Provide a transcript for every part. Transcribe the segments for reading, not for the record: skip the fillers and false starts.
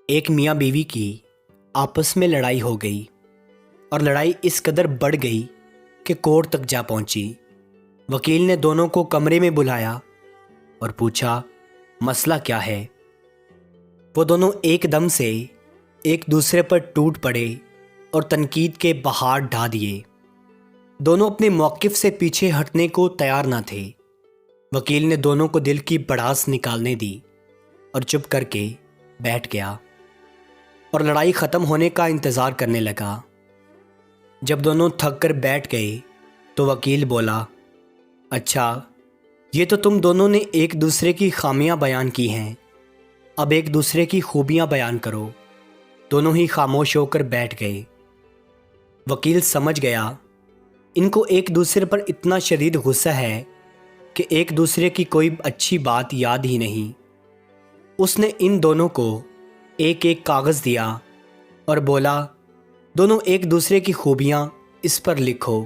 ایک میاں بیوی کی آپس میں لڑائی ہو گئی اور لڑائی اس قدر بڑھ گئی کہ کورٹ تک جا پہنچی۔ وکیل نے دونوں کو کمرے میں بلایا اور پوچھا مسئلہ کیا ہے۔ وہ دونوں ایک دم سے ایک دوسرے پر ٹوٹ پڑے اور تنقید کے بہار ڈھا دیے۔ دونوں اپنے موقف سے پیچھے ہٹنے کو تیار نہ تھے۔ وکیل نے دونوں کو دل کی بڑاس نکالنے دی اور چپ کر کے بیٹھ گیا اور لڑائی ختم ہونے کا انتظار کرنے لگا۔ جب دونوں تھک کر بیٹھ گئے تو وکیل بولا، اچھا یہ تو تم دونوں نے ایک دوسرے کی خامیاں بیان کی ہیں، اب ایک دوسرے کی خوبیاں بیان کرو۔ دونوں ہی خاموش ہو کر بیٹھ گئے۔ وکیل سمجھ گیا ان کو ایک دوسرے پر اتنا شدید غصہ ہے کہ ایک دوسرے کی کوئی اچھی بات یاد ہی نہیں۔ اس نے ان دونوں کو ایک ایک کاغذ دیا اور بولا، دونوں ایک دوسرے کی خوبیاں اس پر لکھو۔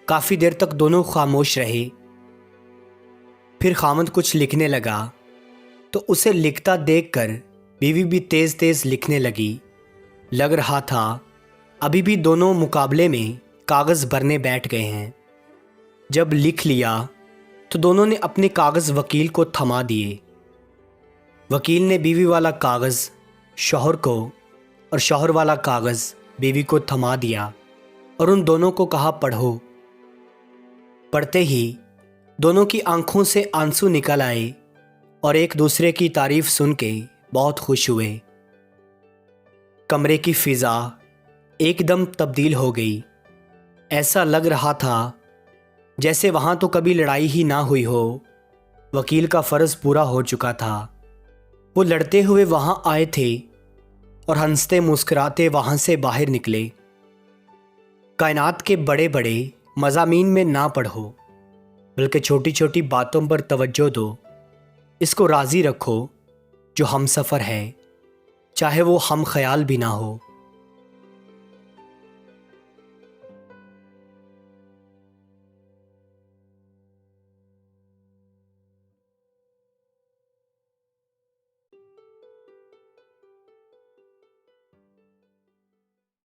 کافی دیر تک دونوں خاموش رہے۔ پھر خاوند کچھ لکھنے لگا تو اسے لکھتا دیکھ کر بیوی بھی تیز تیز لکھنے لگی۔ لگ رہا تھا ابھی بھی دونوں مقابلے میں کاغذ بھرنے بیٹھ گئے ہیں۔ جب لکھ لیا تو دونوں نے اپنے کاغذ وکیل کو تھما دیے۔ وکیل نے بیوی والا کاغذ شوہر کو اور شوہر والا کاغذ بیوی کو تھما دیا اور ان دونوں کو کہا، پڑھو۔ پڑھتے ہی دونوں کی آنکھوں سے آنسو نکل آئے اور ایک دوسرے کی تعریف سن کے بہت خوش ہوئے۔ کمرے کی فضا ایک دم تبدیل ہو گئی۔ ایسا لگ رہا تھا جیسے وہاں تو کبھی لڑائی ہی نہ ہوئی ہو۔ وکیل کا فرض پورا ہو چکا تھا۔ وہ لڑتے ہوئے وہاں آئے تھے اور ہنستے مسکراتے وہاں سے باہر نکلے۔ کائنات کے بڑے بڑے مضامین میں نہ پڑھو، بلکہ چھوٹی چھوٹی باتوں پر توجہ دو۔ اس کو راضی رکھو جو ہم سفر ہے، چاہے وہ ہم خیال بھی نہ ہو۔